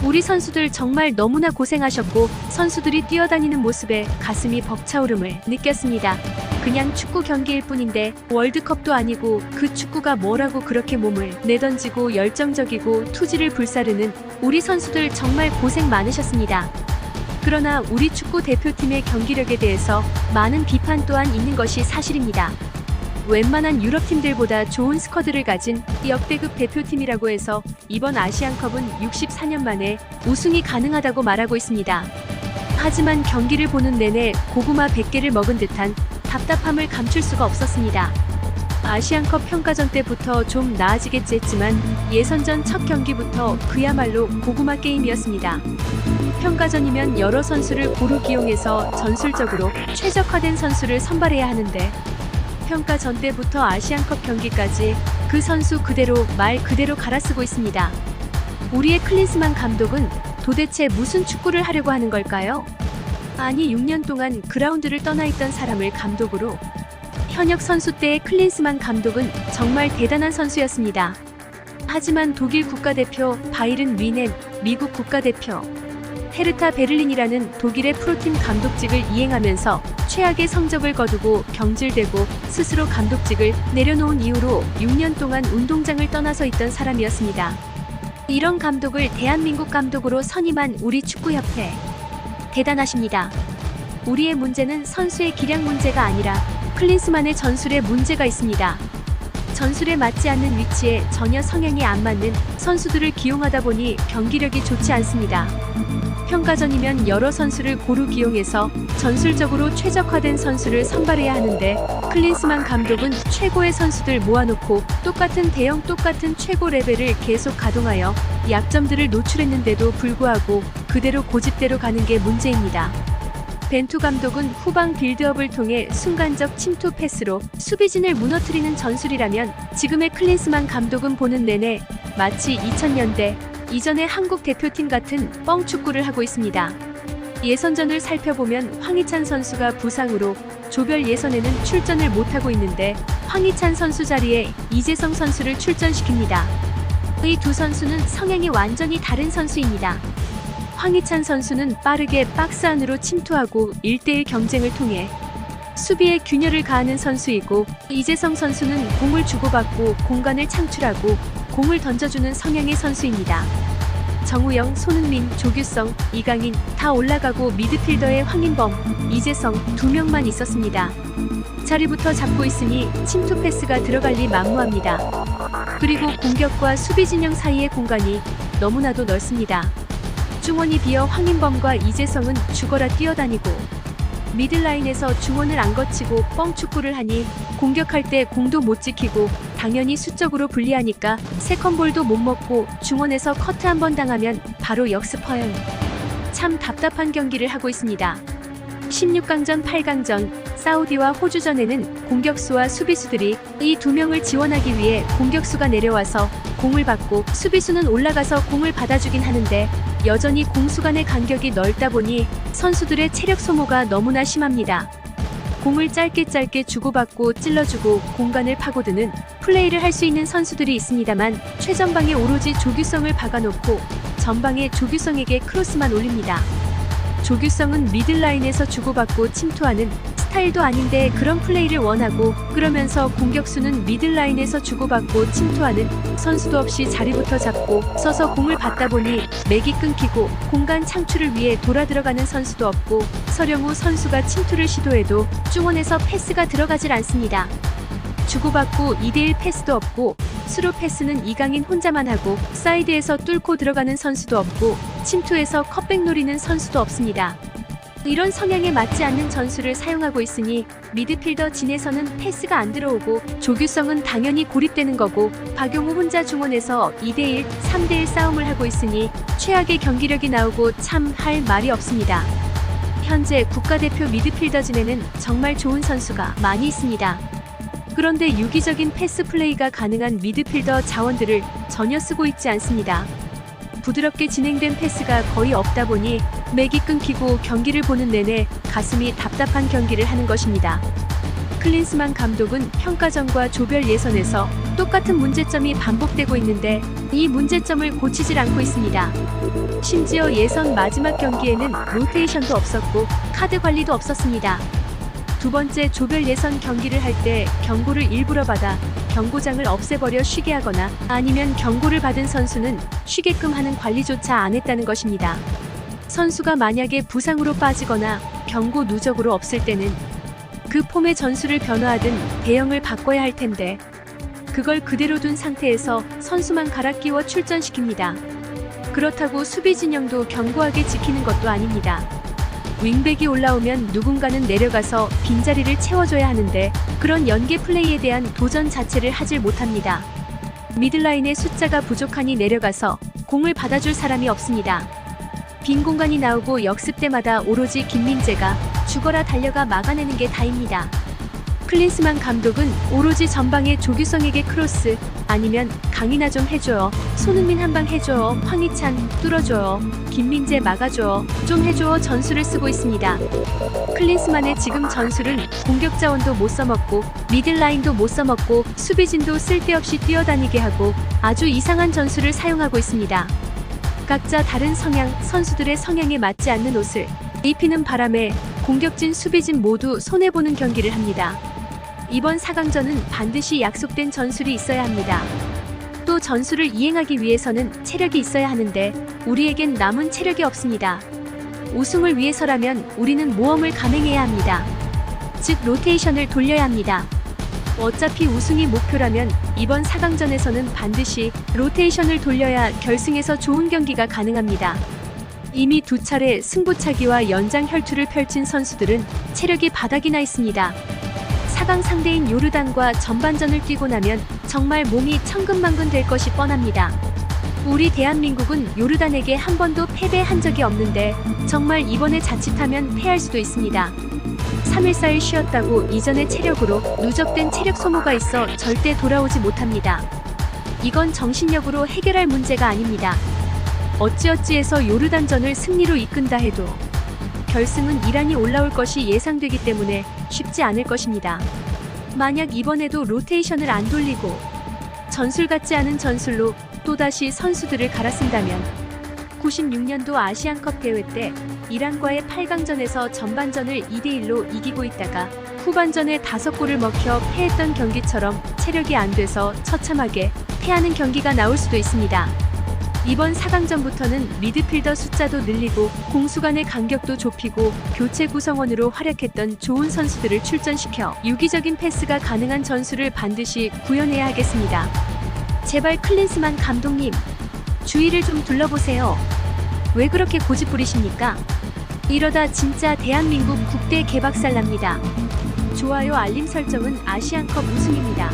우리 선수들 정말 너무나 고생하셨고 선수들이 뛰어다니는 모습에 가슴이 벅차오름을 느꼈습니다. 그냥 축구 경기일 뿐인데 월드컵도 아니고 그 축구가 뭐라고 그렇게 몸을 내던지고 열정적이고 투지를 불사르는 우리 선수들 정말 고생 많으셨습니다. 그러나 우리 축구 대표팀의 경기력에 대해서 많은 비판 또한 있는 것이 사실입니다. 웬만한 유럽팀들보다 좋은 스쿼드를 가진 역대급 대표팀이라고 해서 이번 아시안컵은 64년 만에 우승이 가능하다고 말하고 있습니다. 하지만 경기를 보는 내내 고구마 100개를 먹은 듯한 답답함을 감출 수가 없었습니다. 아시안컵 평가전 때부터 좀 나아지겠지 했지만 예선전 첫 경기부터 그야말로 고구마 게임이었습니다. 평가전이면 여러 선수를 고루 기용해서 전술적으로 최적화된 선수를 선발해야 하는데 평가전 때부터 아시안컵 경기까지 그 선수 그대로 말 그대로 갈아쓰고 있습니다. 우리의 클린스만 감독은 도대체 무슨 축구를 하려고 하는 걸까요? 아니 6년 동안 그라운드를 떠나 있던 사람을 감독으로. 현역 선수 때의 클린스만 감독은 정말 대단한 선수였습니다. 하지만 독일 국가대표 바이른 뮌헨, 미국 국가대표 헤르타 베를린이라는 독일의 프로팀 감독직을 이행하면서 최악의 성적을 거두고 경질되고 스스로 감독직을 내려놓은 이후로 6년 동안 운동장을 떠나서 있던 사람이었습니다. 이런 감독을 대한민국 감독으로 선임한 우리 축구협회. 대단하십니다. 우리의 문제는 선수의 기량 문제가 아니라 클린스만의 전술에 문제가 있습니다. 전술에 맞지 않는 위치에 전혀 성향이 안 맞는 선수들을 기용하다 보니 경기력이 좋지 않습니다. 평가전이면 여러 선수를 고루 기용해서 전술적으로 최적화된 선수를 선발해야 하는데 클린스만 감독은 최고의 선수들 모아놓고 똑같은 최고 레벨을 계속 가동하여 약점들을 노출했는데도 불구하고 그대로 고집대로 가는 게 문제입니다. 벤투 감독은 후방 빌드업을 통해 순간적 침투 패스로 수비진을 무너뜨리는 전술이라면 지금의 클린스만 감독은 보는 내내 마치 2000년대 이전의 한국 대표팀 같은 뻥축구를 하고 있습니다. 예선전을 살펴보면 황희찬 선수가 부상으로 조별 예선에는 출전을 못하고 있는데 황희찬 선수 자리에 이재성 선수를 출전시킵니다. 이 두 선수는 성향이 완전히 다른 선수입니다. 황희찬 선수는 빠르게 박스 안으로 침투하고 1대1 경쟁을 통해 수비에 균열을 가하는 선수이고 이재성 선수는 공을 주고받고 공간을 창출하고 공을 던져주는 성향의 선수입니다. 정우영, 손흥민, 조규성, 이강인 다 올라가고 미드필더에 황인범, 이재성 2명만 있었습니다. 자리부터 잡고 있으니 침투 패스가 들어갈 리 만무합니다. 그리고 공격과 수비 진영 사이의 공간이 너무나도 넓습니다. 중원이 비어 황인범과 이재성은 죽어라 뛰어다니고 미들라인에서 중원을 안 거치고 뻥축구를 하니 공격할 때 공도 못 지키고 당연히 수적으로 불리하니까 세컨볼도 못 먹고 중원에서 커트 한번 당하면 바로 역습 허용. 참 답답한 경기를 하고 있습니다. 16강전 8강전 사우디와 호주전에는 공격수와 수비수들이 이 두 명을 지원하기 위해 공격수가 내려와서 공을 받고 수비수는 올라가서 공을 받아주긴 하는데 여전히 공수 간의 간격이 넓다 보니 선수들의 체력 소모가 너무나 심합니다. 공을 짧게 주고받고 찔러주고 공간을 파고드는 플레이를 할 수 있는 선수들이 있습니다만 최전방에 오로지 조규성을 박아놓고 전방에 조규성에게 크로스만 올립니다. 조규성은 미들라인에서 주고받고 침투하는 스타일도 아닌데 그런 플레이를 원하고 그러면서 공격수는 미들라인에서 주고받고 침투하는 선수도 없이 자리부터 잡고 서서 공을 받다 보니 맥이 끊기고 공간 창출을 위해 돌아 들어가는 선수도 없고 서령우 선수가 침투를 시도해도 중원에서 패스가 들어가질 않습니다. 주고받고 2대1 패스도 없고 스루 패스는 이강인 혼자만 하고 사이드에서 뚫고 들어가는 선수도 없고 침투에서 컵백 노리는 선수도 없습니다. 이런 성향에 맞지 않는 전술을 사용하고 있으니 미드필더 진에서는 패스가 안 들어오고 조규성은 당연히 고립되는 거고 박용우 혼자 중원에서 2대1, 3대1 싸움을 하고 있으니 최악의 경기력이 나오고 참 할 말이 없습니다. 현재 국가대표 미드필더 진에는 정말 좋은 선수가 많이 있습니다. 그런데 유기적인 패스 플레이가 가능한 미드필더 자원들을 전혀 쓰고 있지 않습니다. 부드럽게 진행된 패스가 거의 없다 보니 맥이 끊기고 경기를 보는 내내 가슴이 답답한 경기를 하는 것입니다. 클린스만 감독은 평가전과 조별 예선에서 똑같은 문제점이 반복되고 있는데 이 문제점을 고치질 않고 있습니다. 심지어 예선 마지막 경기에는 로테이션도 없었고 카드 관리도 없었습니다. 두 번째 조별 예선 경기를 할 때 경고를 일부러 받아 경고장을 없애버려 쉬게 하거나 아니면 경고를 받은 선수는 쉬게끔 하는 관리조차 안 했다는 것입니다. 선수가 만약에 부상으로 빠지거나 경고 누적으로 없을 때는 그 폼의 전술을 변화하든 대형을 바꿔야 할 텐데 그걸 그대로 둔 상태에서 선수만 갈아 끼워 출전시킵니다. 그렇다고 수비 진영도 견고하게 지키는 것도 아닙니다. 윙백이 올라오면 누군가는 내려가서 빈자리를 채워줘야 하는데 그런 연계 플레이에 대한 도전 자체를 하질 못합니다. 미들라인의 숫자가 부족하니 내려가서 공을 받아줄 사람이 없습니다. 빈 공간이 나오고 역습 때마다 오로지 김민재가 죽어라 달려가 막아내는 게 다입니다. 클린스만 감독은 오로지 전방에 조규성에게 크로스 아니면 강인하 좀 해줘요. 손흥민 한방 해줘요. 황희찬 뚫어줘요. 김민재 막아줘요. 좀 해줘요 전술을 쓰고 있습니다. 클린스만의 지금 전술은 공격 자원도 못 써먹고 미들라인도 못 써먹고 수비진도 쓸데없이 뛰어다니게 하고 아주 이상한 전술을 사용하고 있습니다. 각자 다른 성향, 선수들의 성향에 맞지 않는 옷을 입히는 바람에 공격진, 수비진 모두 손해보는 경기를 합니다. 이번 4강전은 반드시 약속된 전술이 있어야 합니다. 또 전술을 이행하기 위해서는 체력이 있어야 하는데 우리에겐 남은 체력이 없습니다. 우승을 위해서라면 우리는 모험을 감행해야 합니다. 즉 로테이션을 돌려야 합니다. 어차피 우승이 목표라면 이번 4강전에서는 반드시 로테이션을 돌려야 결승에서 좋은 경기가 가능합니다. 이미 두 차례 승부차기와 연장 혈투를 펼친 선수들은 체력이 바닥이 나 있습니다. 4강 상대인 요르단과 전반전을 뛰고 나면 정말 몸이 천근만근 될 것이 뻔합니다. 우리 대한민국은 요르단에게 한 번도 패배한 적이 없는데 정말 이번에 자칫하면 패할 수도 있습니다. 3일 4일 쉬었다고 이전의 체력으로 누적된 체력 소모가 있어 절대 돌아오지 못합니다. 이건 정신력으로 해결할 문제가 아닙니다. 어찌어찌해서 요르단전을 승리로 이끈다 해도 결승은 이란이 올라올 것이 예상되기 때문에 쉽지 않을 것입니다. 만약 이번에도 로테이션을 안 돌리고 전술 같지 않은 전술로 또다시 선수들을 갈아쓴다면 96년도 아시안컵 대회 때 이란과의 8강전에서 전반전을 2대1로 이기고 있다가 후반전에 5골을 먹혀 패했던 경기처럼 체력이 안 돼서 처참하게 패하는 경기가 나올 수도 있습니다. 이번 4강전부터는 미드필더 숫자도 늘리고 공수 간의 간격도 좁히고 교체 구성원으로 활약했던 좋은 선수들을 출전시켜 유기적인 패스가 가능한 전술을 반드시 구현해야 하겠습니다. 제발 클린스만 감독님, 주의를 좀 둘러보세요. 왜 그렇게 고집 부리십니까? 이러다 진짜 대한민국 국대 개박살 납니다. 좋아요 알림 설정은 아시안컵 우승입니다.